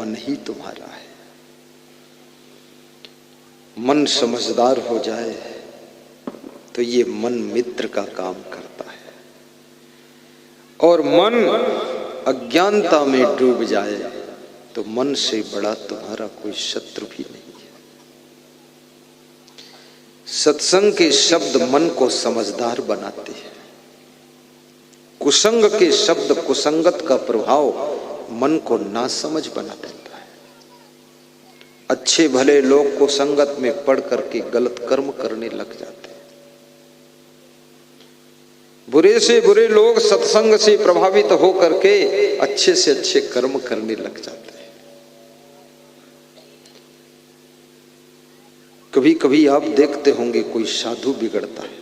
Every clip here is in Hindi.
मन ही तुम्हारा है। मन समझदार हो जाए तो ये मन मित्र का काम करता है, और मन अज्ञानता में डूब जाए तो मन से बड़ा तुम्हारा कोई शत्रु भी नहीं है। सत्संग के शब्द मन को समझदार बनाते हैं, कुसंग के शब्द, कुसंगत का प्रभाव मन को नासमझ बना देता है। अच्छे भले लोग को संगत में पढ़ करके गलत कर्म करने लग जाते हैं। बुरे से बुरे लोग सत्संग से प्रभावित होकर के अच्छे से अच्छे कर्म करने लग जाते हैं। कभी कभी आप देखते होंगे कोई साधु बिगड़ता है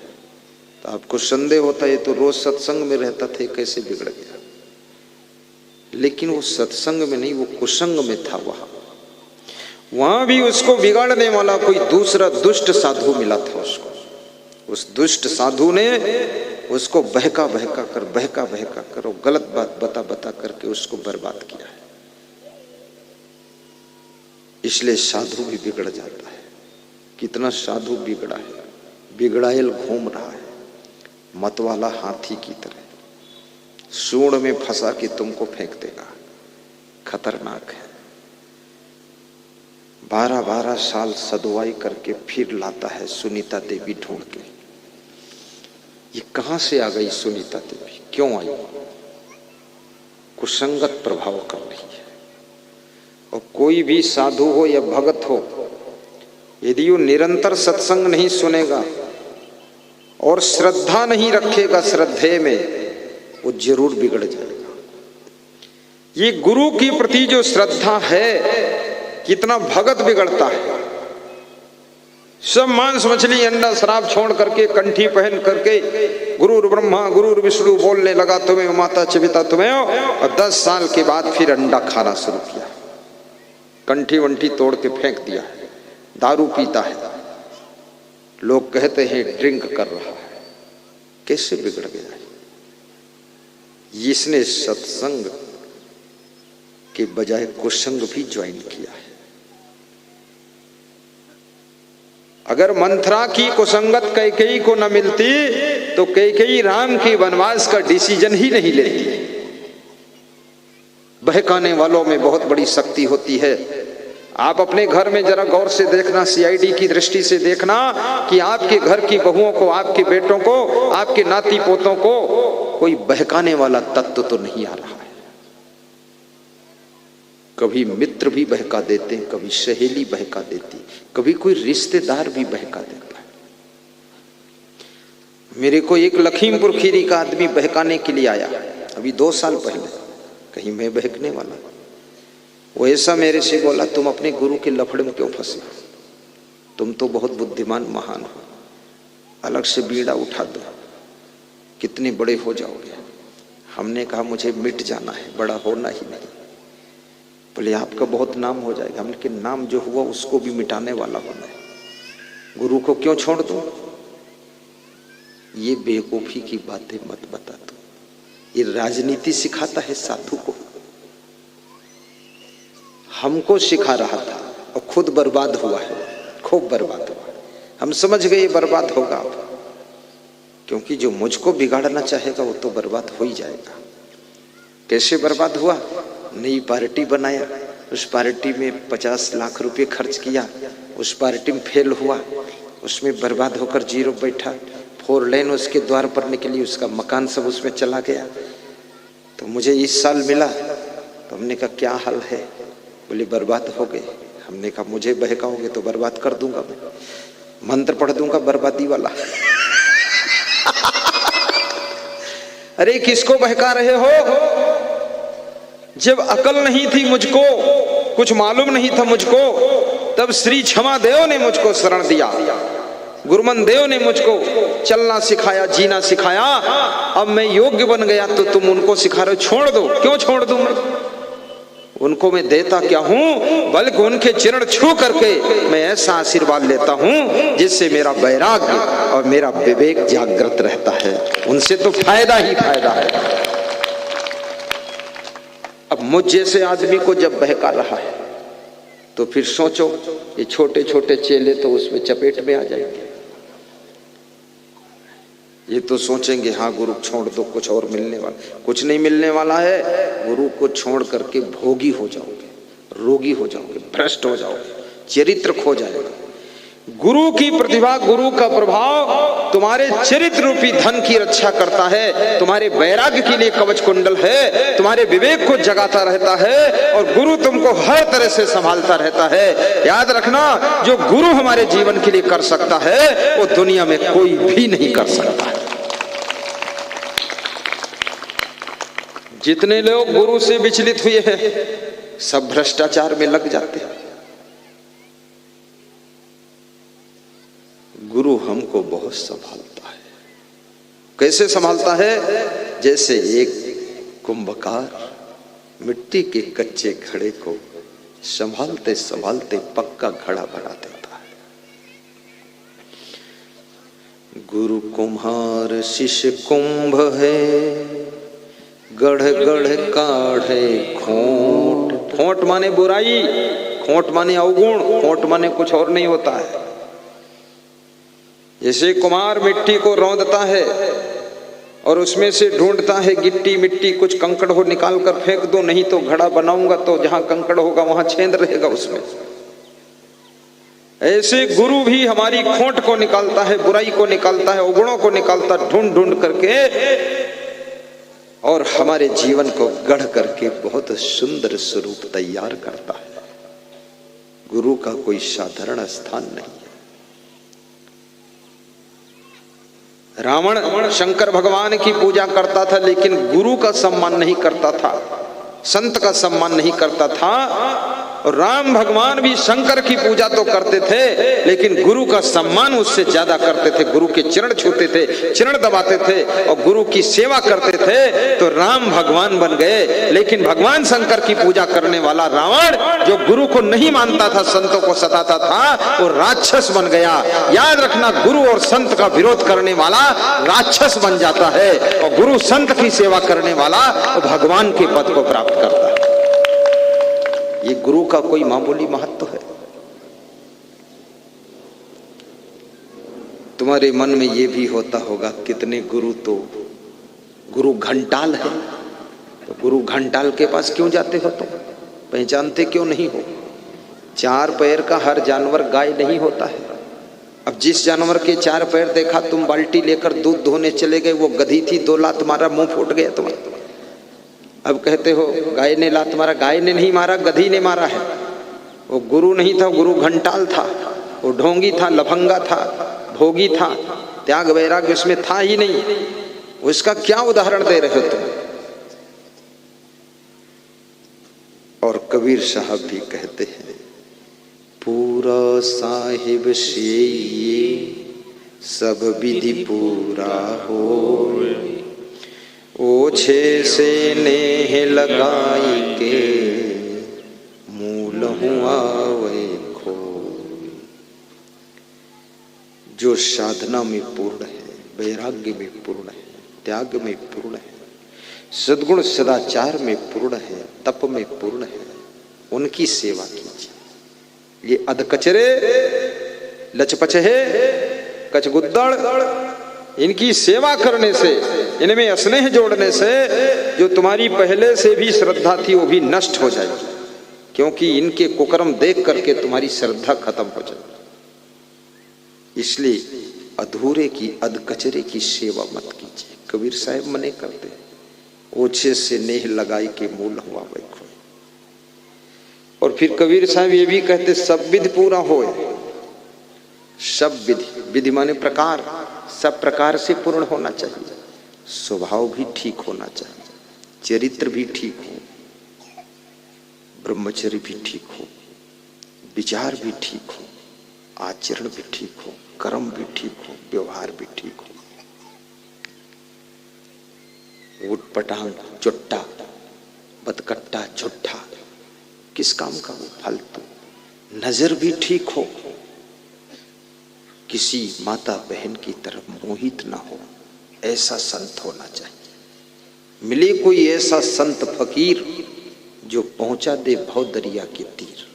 तो आपको संदेह होता है ये तो रोज सत्संग में रहता था, कैसे बिगड़ गया। लेकिन वो सत्संग में नहीं, वो कुसंग में था। वहां भी उसको बिगाड़ने वाला कोई दूसरा दुष्ट साधु मिला था उसको। उस दुष्ट साधु ने उसको बहका बहका कर और गलत बात बता बता करके उसको बर्बाद किया है। इसलिए साधु भी बिगड़ जाता है। कितना साधु बिगड़ा है, बिगड़ायल घूम रहा है मतवाला हाथी की तरह, सूंड में फंसा के तुमको फेंक देगा। खतरनाक है। 12-12 साल सदवाई करके फिर लाता है सुनीता देवी ढूंढ के। ये कहां से आ गई सुनीता देवी, क्यों आई? कुसंगत प्रभाव कर रही है। और कोई भी साधु हो या भगत हो, यदि वो निरंतर सत्संग नहीं सुनेगा और श्रद्धा नहीं रखेगा, श्रद्धे में, वो जरूर बिगड़ जाएगा। ये गुरु के प्रति जो श्रद्धा है, कितना भगत बिगड़ता है। सब मांस मछली अंडा शराब छोड़ करके कंठी पहन करके गुरु ब्रह्मा गुरु विष्णु बोलने लगा, तुम्हें माता च पिता तुम्हें, और 10 साल के बाद फिर अंडा खाना शुरू किया, कंठी वंठी तोड़ के फेंक दिया, दारू पीता है, लोग कहते हैं ड्रिंक कर रहा है। कैसे बिगड़ गया? इसने सत्संग के बजाय कुसंग भी ज्वाइन किया है। अगर मंथरा की कुसंगत कैकेयी को न मिलती तो कैकेयी राम की वनवास का डिसीजन ही नहीं लेती। बहकाने वालों में बहुत बड़ी शक्ति होती है। आप अपने घर में जरा गौर से देखना, सीआईडी की दृष्टि से देखना कि आपके घर की बहुओं को, आपके बेटों को, आपके नाती पोतों को कोई बहकाने वाला तत्व तो नहीं आ रहा है। कभी मित्र भी बहका देते हैं, कभी सहेली बहका देती, कभी कोई रिश्तेदार भी बहका देता है। मेरे को एक लखीमपुर खीरी का आदमी बहकाने के लिए आया अभी 2 साल पहले, कहीं मैं बहकने वाला। वो ऐसा मेरे से बोला, तुम अपने गुरु के लफड़े में क्यों फंसे? तुम तो बहुत बुद्धिमान महान हो, अलग से बीड़ा उठा दो, कितने बड़े हो जाओगे। हमने कहा मुझे मिट जाना है, बड़ा होना ही नहीं। बोले आपका बहुत नाम हो जाएगा। हमने कहा नाम जो हुआ उसको भी मिटाने वाला होना है, गुरु को क्यों छोड़ दो? ये बेवकूफी की बातें मत बता दो। ये राजनीति सिखाता है साधु को, हमको सिखा रहा था और खुद बर्बाद हुआ है, खूब बर्बाद हुआ। हम समझ गए बर्बाद होगा अब, क्योंकि जो मुझको बिगाड़ना चाहेगा वो तो बर्बाद हो ही जाएगा। कैसे बर्बाद हुआ? नई पार्टी बनाया, उस पार्टी में 50 लाख रुपए खर्च किया, उस पार्टी में फेल हुआ, उसमें बर्बाद होकर जीरो बैठा। 4 लेन उसके द्वार पर निकली, उसका मकान सब उसमें चला गया। तो मुझे इस साल मिला, तो हमने कहा क्या हाल है? बोले बर्बाद हो गए। हमने कहा मुझे बहकाओगे तो बर्बाद कर दूंगा, मैं मंत्र पढ़ दूंगा बर्बादी वाला। अरे किसको बहका रहे हो? जब अकल नहीं थी मुझको, कुछ मालूम नहीं था मुझको, तब श्री क्षमा देव ने मुझको शरण दिया, गुरुमन देव ने मुझको चलना सिखाया, जीना सिखाया। अब मैं योग्य बन गया तो तुम उनको सिखा रहे हो, छोड़ दो। क्यों छोड़ दूं मैं? उनको मैं देता क्या हूं, बल्कि उनके चरण छू करके मैं ऐसा आशीर्वाद लेता हूं जिससे मेरा वैराग्य और मेरा विवेक जागृत रहता है। उनसे तो फायदा ही फायदा है। अब मुझ जैसे आदमी को जब बहका रहा है तो फिर सोचो ये छोटे छोटे चेले तो उसमें चपेट में आ जाएंगे। ये तो सोचेंगे हाँ गुरु छोड़ दो, कुछ और मिलने वाला, कुछ नहीं मिलने वाला है। गुरु को छोड़ करके भोगी हो जाओगे, रोगी हो जाओगे, भ्रष्ट हो जाओगे, चरित्र खो जाएगा। गुरु की प्रतिभा, गुरु का प्रभाव तुम्हारे चरित्र रूपी धन की रक्षा करता है, तुम्हारे वैराग्य के लिए कवच कुंडल है, तुम्हारे विवेक को जगाता रहता है और गुरु तुमको हर तरह से संभालता रहता है। याद रखना, जो गुरु हमारे जीवन के लिए कर सकता है वो दुनिया में कोई भी नहीं कर सकता है। जितने लोग गुरु से विचलित हुए हैं सब भ्रष्टाचार में लग जाते हैं। गुरु हमको बहुत संभालता है। कैसे संभालता है? जैसे एक कुंभकार मिट्टी के कच्चे घड़े को संभालते संभालते पक्का घड़ा बना देता है। गुरु कुम्हार शिष्य कुंभ है, गढ़ गढ़ काढ़े खोट। खोट माने बुराई, खोट माने अवगुण, खोट माने कुछ और नहीं होता है। जैसे कुम्हार मिट्टी को रौंदता है और उसमें से ढूंढता है गिट्टी मिट्टी, कुछ कंकड़ हो निकाल कर फेंक दो, नहीं तो घड़ा बनाऊंगा तो जहां कंकड़ होगा वहां छेद रहेगा उसमें। ऐसे गुरु भी हमारी खोट को निकालता है, बुराई को निकालता है, अवगुणों को निकालता ढूंढ ढूंढ करके और हमारे जीवन को गढ़ करके बहुत सुंदर स्वरूप तैयार करता है। गुरु का कोई साधारण स्थान नहीं है। रावण शंकर भगवान की पूजा करता था लेकिन गुरु का सम्मान नहीं करता था, संत का सम्मान नहीं करता था। और राम भगवान भी शंकर की पूजा तो करते थे लेकिन गुरु का सम्मान उससे ज्यादा करते थे। गुरु के चरण छूते थे, चरण दबाते थे और गुरु की सेवा करते थे तो राम भगवान बन गए। लेकिन भगवान शंकर की पूजा करने वाला रावण, जो गुरु को नहीं मानता था, संतों को सताता था, वो राक्षस बन गया। याद रखना, गुरु और संत का विरोध करने वाला राक्षस बन जाता है और गुरु संत की सेवा करने वाला भगवान के पद को प्राप्त करता है। ये गुरु का कोई मामूली महत्व है। तुम्हारे मन में ये भी होता होगा कितने गुरु तो गुरु घंटाल है, तो गुरु घंटाल के पास क्यों जाते हो? तुम पहचानते क्यों नहीं हो? चार पैर का हर जानवर गाय नहीं होता है। अब जिस जानवर के चार पैर देखा, तुम बाल्टी लेकर दूध धोने चले गए, वो गधी थी, 2 लात मारा, मुंह फूट गया तुम्हारा। अब कहते हो गाय ने लात मारा। गाय ने नहीं मारा, गधी ने मारा है। वो गुरु नहीं था, गुरु घंटाल था, वो ढोंगी था, लफंगा था, भोगी था, त्याग वैराग्य उसमें था ही नहीं। उसका क्या उदाहरण दे रहे हो तुम? और कबीर साहब भी कहते हैं, पूरा साहिब से ये सब विधि पूरा हो, ओछे से नेह लगाई के मूल हुआ वे खो। जो साधना में पूर्ण है, वैराग्य में पूर्ण है, त्याग में पूर्ण है, सद्गुण सदाचार में पूर्ण है, तप में पूर्ण है, उनकी सेवा कीजिए। ये अधकचरे लचपचहे कचगुद्दड़, इनकी सेवा करने से, इनमें स्नेह जोड़ने से जो तुम्हारी पहले से भी श्रद्धा थी वो भी नष्ट हो जाएगी, क्योंकि इनके कुकर्म देख करके तुम्हारी श्रद्धा खत्म हो जाएगी। इसलिए अधूरे की अधकचरे की सेवा मत कीजिए। कबीर साहब मने करते, ओछे से नेह लगाई के मूल हुआ वैखो। और फिर कबीर साहब ये भी कहते, सब विधि पूरा होए। सब विधि, विधि माने प्रकार, सब प्रकार से पूर्ण होना चाहिए। स्वभाव भी ठीक होना चाहिए, चरित्र भी ठीक हो, ब्रह्मचर्य भी ठीक हो, विचार भी ठीक हो, आचरण भी ठीक हो, कर्म भी ठीक हो, व्यवहार भी ठीक हो। उटपटांग, चुट्टा, बदकट्टा, झुट्ठा, किस काम का वो? फालतू। नजर भी ठीक हो, किसी माता बहन की तरफ मोहित ना हो, ऐसा संत होना चाहिए। मिले कोई ऐसा संत फकीर जो पहुंचा दे भव दरिया के तीर,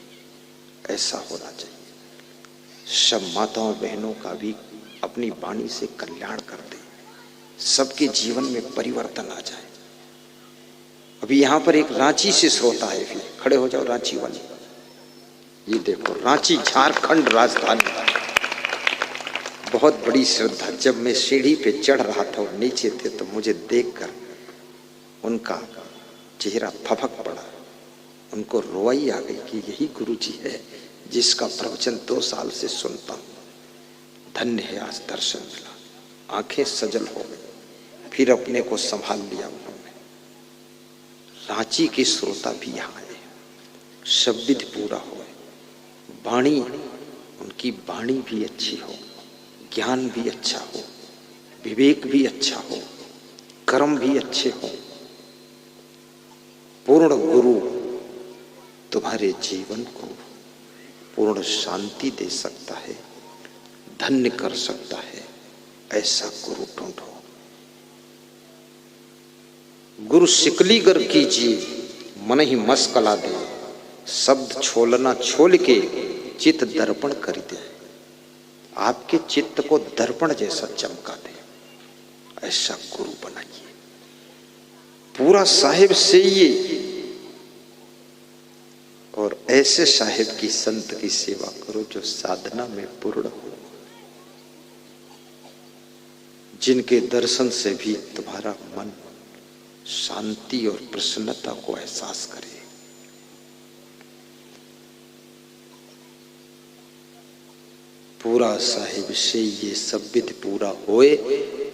ऐसा होना चाहिए। सब माताओं बहनों का भी अपनी वाणी से कल्याण कर दे, सबके जीवन में परिवर्तन आ जाए। अभी यहाँ पर एक रांची से श्रोता है, फिर खड़े हो जाओ रांची वाले। ये देखो रांची झारखंड राजधानी, बहुत बड़ी श्रद्धा। जब मैं सीढ़ी पे चढ़ रहा था और नीचे थे तो मुझे देखकर उनका चेहरा फपक पड़ा, उनको रोई आ गई कि यही गुरु जी है जिसका प्रवचन 2 साल से सुनता हूँ। धन्य है आज दर्शन मिला, आंखें सजल हो गई, फिर अपने को संभाल लिया उन्होंने। रांची के श्रोता भी यहाँ आए, सब विधि पूरा हो, वाणी उनकी वाणी भी अच्छी हो, ज्ञान भी अच्छा हो, विवेक भी अच्छा हो, कर्म भी अच्छे हो। पूर्ण गुरु तुम्हारे जीवन को पूर्ण शांति दे सकता है, धन्य कर सकता है, ऐसा गुरु ढूंढो। गुरु शिकलीगर कीजिए, मन ही मस्कला दे, शब्द छोलना छोल के चित्त दर्पण कर दे। आपके चित्त को दर्पण जैसा चमका दे, ऐसा गुरु बनाइए। पूरा साहिब से ये, और ऐसे साहिब की संत की सेवा करो जो साधना में पूर्ण हो, जिनके दर्शन से भी तुम्हारा मन शांति और प्रसन्नता को एहसास करे। पूरा साहिब से ये सब विधि पूरा होए,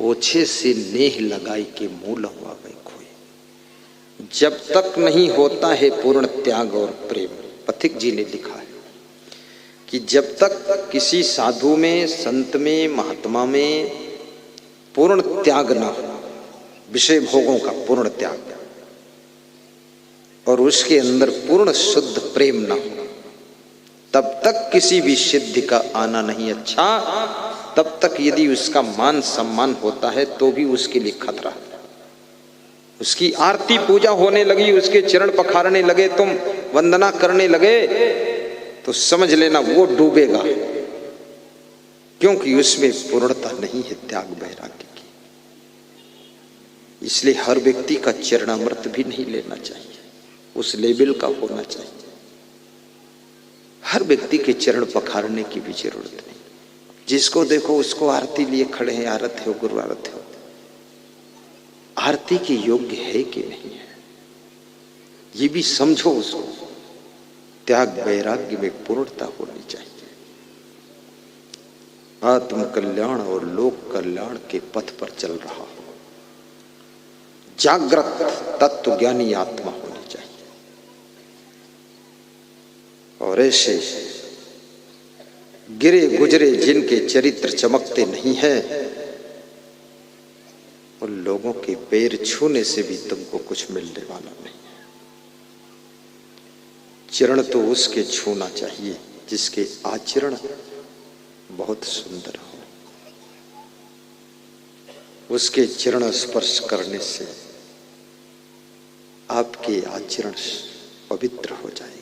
ओछे से नेह लगाई के मूल हुआ गए खोए। जब तक नहीं होता है पूर्ण त्याग और प्रेम, पथिक जी ने लिखा है कि जब तक किसी साधु में, संत में, महात्मा में पूर्ण त्याग ना हो, विषय भोगों का पूर्ण त्याग, और उसके अंदर पूर्ण शुद्ध प्रेम ना हो, तब तक किसी भी सिद्धि का आना नहीं अच्छा। तब तक यदि उसका मान सम्मान होता है तो भी उसके लिए खतरा है। उसकी आरती पूजा होने लगी, उसके चरण पखारने लगे, तुम वंदना करने लगे, तो समझ लेना वो डूबेगा, क्योंकि उसमें पूर्णता नहीं है त्याग वैराग्य की। इसलिए हर व्यक्ति का चरणामृत भी नहीं लेना चाहिए, उस लेवल का होना चाहिए। हर व्यक्ति के चरण पखारने की भी जरूरत नहीं। जिसको देखो उसको आरती लिए खड़े हैं, आरती हो गुरु आरती हो। आरती के योग्य है कि नहीं है, ये भी समझो। उसको त्याग वैराग्य में पूर्णता होनी चाहिए। आत्म कल्याण और लोक कल्याण के पथ पर चल रहा हो, जागृत तत्व ज्ञानी आत्मा होनी चाहिए। और ऐसे गिरे गुजरे जिनके चरित्र चमकते नहीं है, उन लोगों के पैर छूने से भी तुमको कुछ मिलने वाला नहीं है। चरण तो उसके छूना चाहिए जिसके आचरण बहुत सुंदर हो। उसके चरण स्पर्श करने से आपके आचरण पवित्र हो जाएंगे।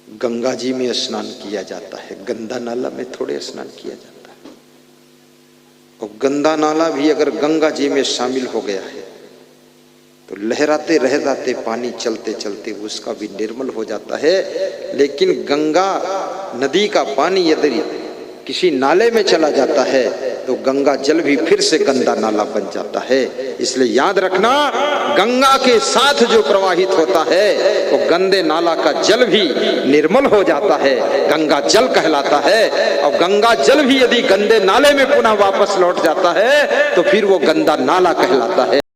गंगा जी में स्नान किया जाता है, गंदा नाला में थोड़े स्नान किया जाता है। और गंदा नाला भी अगर गंगा जी में शामिल हो गया है तो लहराते रहते पानी चलते चलते उसका भी निर्मल हो जाता है। लेकिन गंगा नदी का पानी यदि किसी नाले में चला जाता है तो गंगा जल भी फिर से गंदा नाला बन जाता है। इसलिए याद रखना, गंगा के साथ जो प्रवाहित होता है वो गंदे नाला का जल भी निर्मल हो जाता है, गंगा जल कहलाता है। और गंगा जल भी यदि गंदे नाले में पुनः वापस लौट जाता है तो फिर वो गंदा नाला कहलाता है।